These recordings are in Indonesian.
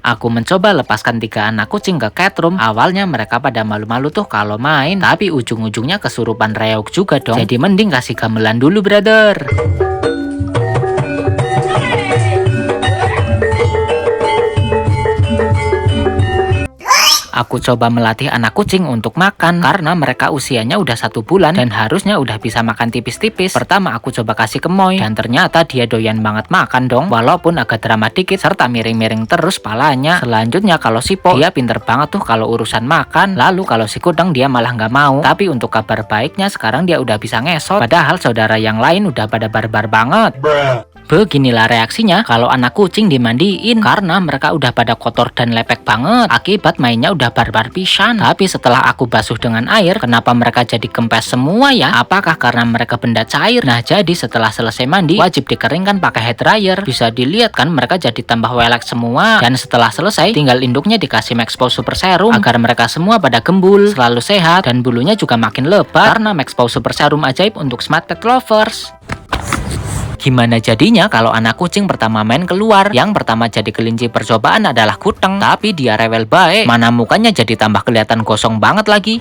Aku mencoba lepaskan 3 anak kucing ke cat room. Awalnya mereka pada malu-malu tuh kalau main, tapi ujung-ujungnya kesurupan reog juga dong. Jadi mending kasih gamelan dulu, brother. Aku coba melatih anak kucing untuk makan karena mereka usianya udah 1 bulan dan harusnya udah bisa makan tipis-tipis. Pertama aku coba kasih kemoy dan ternyata dia doyan banget makan dong, walaupun agak drama dikit serta miring-miring terus palanya. Selanjutnya kalau si Po, dia pinter banget tuh kalau urusan makan. Lalu kalau si Kudang dia malah nggak mau. Tapi untuk kabar baiknya sekarang dia udah bisa ngesot, padahal saudara yang lain udah pada barbar banget. Beginilah reaksinya kalau anak kucing dimandiin karena mereka udah pada kotor dan lepek banget akibat mainnya udah barbar pisan. Tapi setelah aku basuh dengan air, kenapa mereka jadi kempes semua ya? Apakah karena mereka benda cair? Nah, jadi setelah selesai mandi wajib dikeringkan pakai hair dryer. Bisa dilihat kan mereka jadi tambah welek semua. Dan setelah selesai tinggal induknya dikasih Maxpo Super Serum agar mereka semua pada gembul, selalu sehat, dan bulunya juga makin lebat karena Maxpo Super Serum ajaib untuk smart pet lovers. Gimana jadinya kalau anak kucing pertama main keluar? Yang pertama jadi kelinci percobaan adalah Kuteng, tapi dia rewel baik. Mana mukanya jadi tambah kelihatan gosong banget lagi.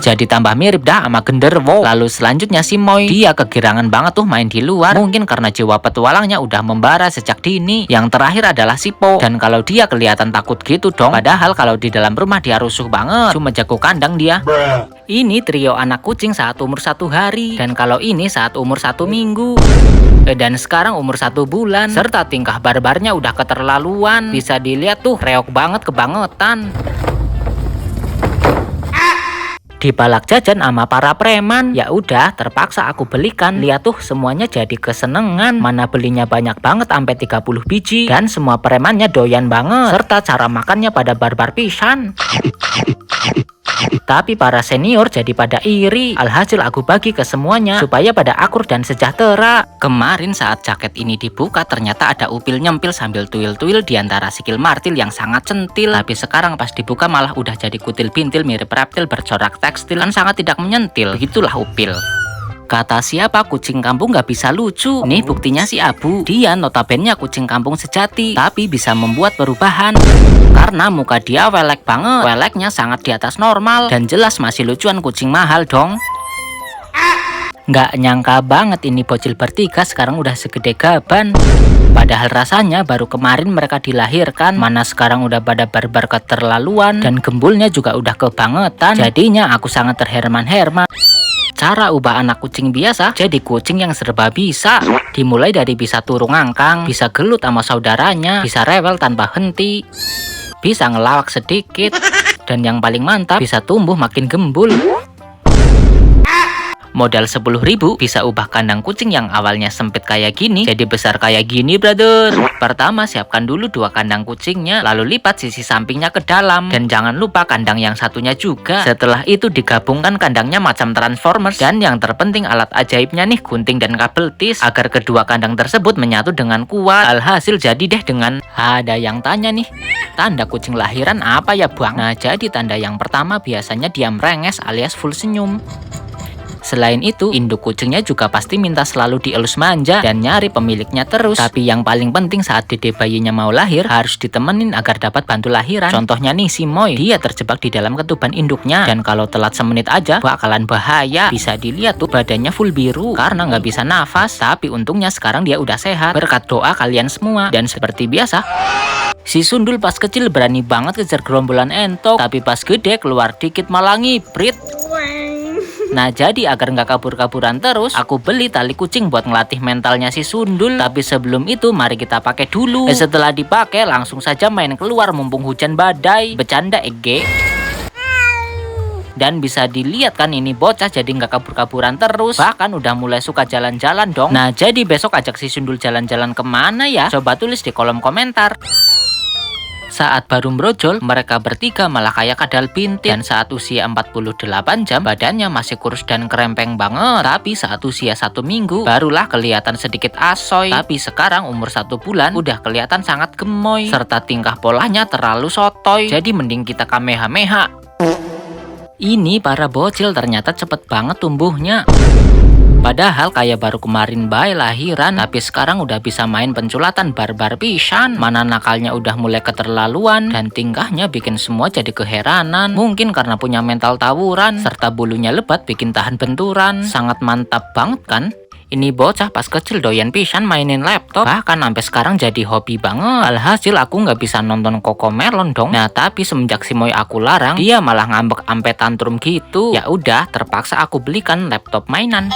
Jadi tambah mirip dah sama genderwo. Lalu selanjutnya si Moy, dia kegirangan banget tuh main di luar. Mungkin karena jiwa petualangnya udah membara sejak dini. Yang terakhir adalah si Po, dan kalau dia kelihatan takut gitu dong. Padahal kalau di dalam rumah dia rusuh banget, cuma jago kandang dia. Ini trio anak kucing saat umur 1 hari, dan kalau ini saat umur 1 minggu. Dan sekarang umur 1 bulan, serta tingkah barbarnya udah keterlaluan. Bisa dilihat tuh reok banget kebangetan. Dipalak jajan sama para preman, ya udah terpaksa aku belikan. Lihat tuh semuanya jadi kesenengan. Mana belinya banyak banget sampai 30 biji dan semua premannya doyan banget. Serta cara makannya pada barbar pisan. Tapi para senior jadi pada iri. Alhasil aku bagi ke semuanya supaya pada akur dan sejahtera. Kemarin saat jaket ini dibuka ternyata ada upil nyempil sambil tuil-tuil di antara sikil martil yang sangat centil. Tapi sekarang pas dibuka malah udah jadi kutil bintil mirip reptil bercorak tekstil dan sangat tidak menyentil. Begitulah upil. Kata siapa kucing kampung gak bisa lucu? Nih buktinya si Abu. Dia notabene kucing kampung sejati, tapi bisa membuat perubahan. Karena muka dia welek banget. Weleknya sangat di atas normal. Dan jelas masih lucuan kucing mahal dong. Nggak nyangka banget ini bocil bertiga sekarang udah segede gaban. Padahal rasanya baru kemarin mereka dilahirkan. Mana sekarang udah pada barbar keterlaluan. Dan gembulnya juga udah kebangetan. Jadinya aku sangat terherman-herman. Cara ubah anak kucing biasa jadi kucing yang serba bisa. Dimulai dari bisa turung ngangkang, bisa gelut sama saudaranya, bisa rewel tanpa henti, bisa ngelawak sedikit, dan yang paling mantap bisa tumbuh makin gembul. Modal 10.000 bisa ubah kandang kucing yang awalnya sempit kayak gini jadi besar kayak gini, brother. Pertama siapkan dulu 2 kandang kucingnya, lalu lipat sisi sampingnya ke dalam, dan jangan lupa kandang yang satunya juga. Setelah itu digabungkan kandangnya macam Transformers, dan yang terpenting alat ajaibnya nih gunting dan kabel tis agar kedua kandang tersebut menyatu dengan kuat. Alhasil jadi deh dengan ada yang tanya nih, tanda kucing lahiran apa ya bang? Nah jadi tanda yang pertama biasanya dia merenges alias full senyum. Selain itu, induk kucingnya juga pasti minta selalu dielus manja dan nyari pemiliknya terus. Tapi yang paling penting saat dede bayinya mau lahir, harus ditemenin agar dapat bantu lahiran. Contohnya nih si Moy, dia terjebak di dalam ketuban induknya. Dan kalau telat semenit aja, bakalan bahaya. Bisa dilihat tuh badannya full biru karena nggak bisa nafas. Tapi untungnya sekarang dia udah sehat berkat doa kalian semua. Dan seperti biasa, si Sundul pas kecil berani banget kejar gerombolan entok. Tapi pas gede keluar dikit malah ngibrit. Nah jadi agar nggak kabur-kaburan terus, aku beli tali kucing buat ngelatih mentalnya si Sundul. Tapi sebelum itu mari kita pakai dulu. Setelah dipakai langsung saja main keluar mumpung hujan badai. Bercanda Ege. Dan bisa dilihat kan ini bocah jadi nggak kabur-kaburan terus. Bahkan udah mulai suka jalan-jalan dong. Nah jadi besok ajak si Sundul jalan-jalan kemana ya? Coba tulis di kolom komentar. Saat baru brojol, mereka bertiga malah kayak kadal bintik. Dan saat usia 48 jam, badannya masih kurus dan kerempeng banget. Tapi saat usia 1 minggu, barulah kelihatan sedikit asoy. Tapi sekarang umur 1 bulan, udah kelihatan sangat gemoy. Serta tingkah polanya terlalu sotoy. Jadi mending kita kamehameha. Ini para bocil ternyata cepet banget tumbuhnya. Padahal kayak baru kemarin bae lahiran, tapi sekarang udah bisa main penculatan barbar pisan. Mana nakalnya udah mulai keterlaluan dan tingkahnya bikin semua jadi keheranan. Mungkin karena punya mental tawuran serta bulunya lebat bikin tahan benturan. Sangat mantap banget kan? Ini bocah pas kecil doyan pisan mainin laptop, bahkan sampai sekarang jadi hobi banget. Alhasil aku nggak bisa nonton Cocomelon dong. Nah tapi semenjak si Moy aku larang, dia malah ngambek ampe tantrum gitu. Ya udah, terpaksa aku belikan laptop mainan.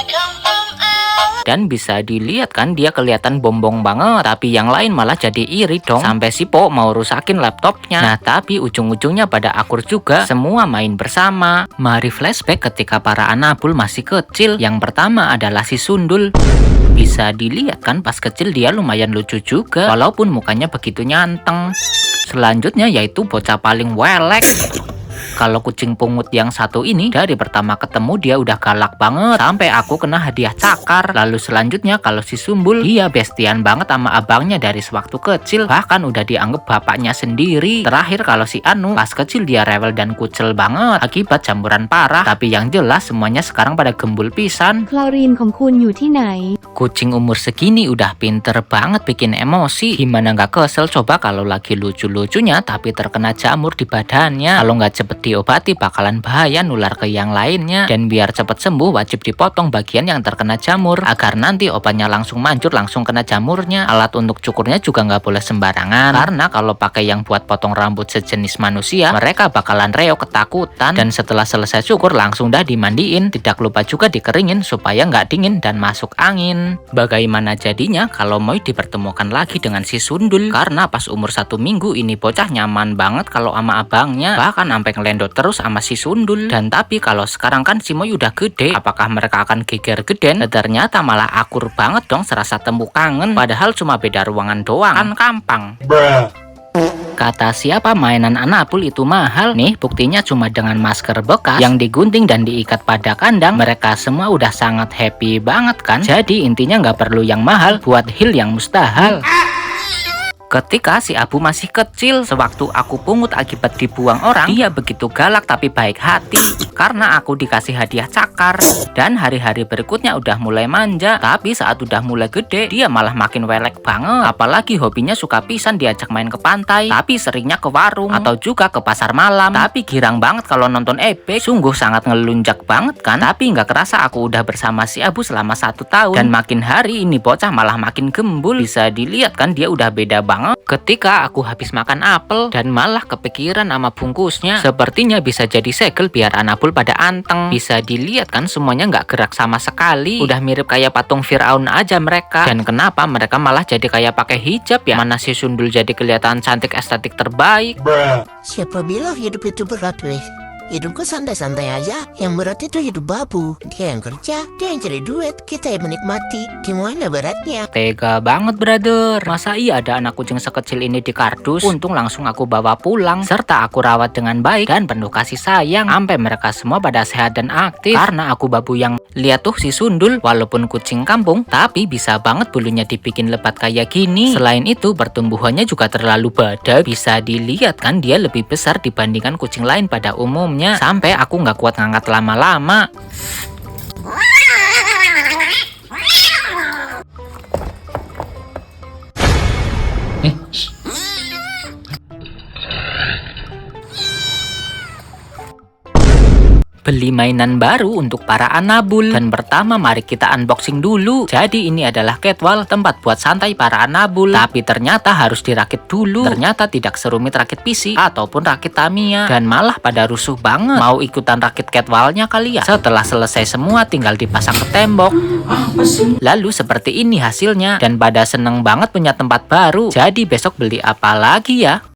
Dan bisa dilihat kan dia kelihatan bombong banget, tapi yang lain malah jadi iri dong. Sampai si Po mau rusakin laptopnya. Nah tapi ujung-ujungnya pada akur juga, semua main bersama. Mari flashback ketika para Anabul masih kecil. Yang pertama adalah si Sundul. Bisa dilihat kan pas kecil dia lumayan lucu juga, walaupun mukanya begitu nyanteng. Selanjutnya yaitu bocah paling welek. Kalau kucing pungut yang satu ini, dari pertama ketemu dia udah galak banget, sampai aku kena hadiah cakar. Lalu selanjutnya kalau si Sumbul, dia bestian banget sama abangnya dari sewaktu kecil, bahkan udah dianggap bapaknya sendiri. Terakhir kalau si Anu, pas kecil dia rewel dan kucel banget akibat campuran parah, tapi yang jelas semuanya sekarang pada gembul pisan. คลอรีนของคุณอยู่ที่ไหน Kucing umur segini udah pinter banget bikin emosi. Gimana nggak kesel coba kalau lagi lucu-lucunya tapi terkena jamur di badannya. Kalau nggak cepet diobati bakalan bahaya nular ke yang lainnya. Dan biar cepet sembuh wajib dipotong bagian yang terkena jamur, agar nanti obatnya langsung manjur langsung kena jamurnya. Alat untuk cukurnya juga nggak boleh sembarangan, karena kalau pakai yang buat potong rambut sejenis manusia, mereka bakalan reo ketakutan. Dan setelah selesai cukur langsung dah dimandiin. Tidak lupa juga dikeringin supaya nggak dingin dan masuk angin. Bagaimana jadinya kalau Moy dipertemukan lagi dengan si Sundul? Karena pas umur 1 minggu ini bocah nyaman banget kalau sama abangnya, bahkan sampai ngelendot terus sama si Sundul. Dan tapi kalau sekarang kan si Moy udah gede, apakah mereka akan geger geden? Ternyata malah akur banget dong, serasa temu kangen. Padahal cuma beda ruangan doang, kan kampang. Kata siapa mainan Anabul itu mahal? Nih buktinya cuma dengan masker bekas yang digunting dan diikat pada kandang, mereka semua udah sangat happy banget kan? Jadi intinya nggak perlu yang mahal buat heal yang mustahil. Ketika si Abu masih kecil, sewaktu aku pungut akibat dibuang orang, dia begitu galak tapi baik hati karena aku dikasih hadiah cakar. Dan hari-hari berikutnya udah mulai manja, tapi saat udah mulai gede, dia malah makin welek banget. Apalagi hobinya suka pisan diajak main ke pantai, tapi seringnya ke warung atau juga ke pasar malam. Tapi girang banget kalau nonton ebek, sungguh sangat ngelunjak banget kan? Tapi nggak kerasa aku udah bersama si Abu selama 1 tahun, dan makin hari ini bocah malah makin gembul. Bisa dilihat kan dia udah beda banget. Ketika aku habis makan apel dan malah kepikiran sama bungkusnya, sepertinya bisa jadi segel biar Anabul pada anteng. Bisa dilihat kan semuanya nggak gerak sama sekali, udah mirip kayak patung Firaun aja mereka. Dan kenapa mereka malah jadi kayak pakai hijab ya? Mana si Sundul jadi kelihatan cantik estetik terbaik. Siapa bilang hidup itu berat, weh? Hidupku santai-santai aja. Yang berat itu hidup babu. Dia yang kerja, dia yang cari duit, kita yang menikmati. Gimana beratnya? Tega banget brother. Masa iya ada anak kucing sekecil ini di kardus? Untung langsung aku bawa pulang, serta aku rawat dengan baik dan penuh kasih sayang, sampai mereka semua pada sehat dan aktif. Karena aku babu yang lihat tuh si Sundul, walaupun kucing kampung, tapi bisa banget bulunya dibikin lebat kayak gini. Selain itu pertumbuhannya juga terlalu badak. Bisa dilihat kan dia lebih besar dibandingkan kucing lain pada umumnya. Sampai aku nggak kuat ngangkat lama-lama. Beli mainan baru untuk para Anabul. Dan pertama mari kita unboxing dulu. Jadi ini adalah Catwall, tempat buat santai para Anabul. Tapi ternyata harus dirakit dulu. Ternyata tidak serumit rakit PC ataupun rakit Tamiya. Dan malah pada rusuh banget. Mau ikutan rakit Catwallnya kali ya? Setelah selesai semua tinggal dipasang ke tembok. Lalu seperti ini hasilnya. Dan pada seneng banget punya tempat baru. Jadi besok beli apa lagi ya?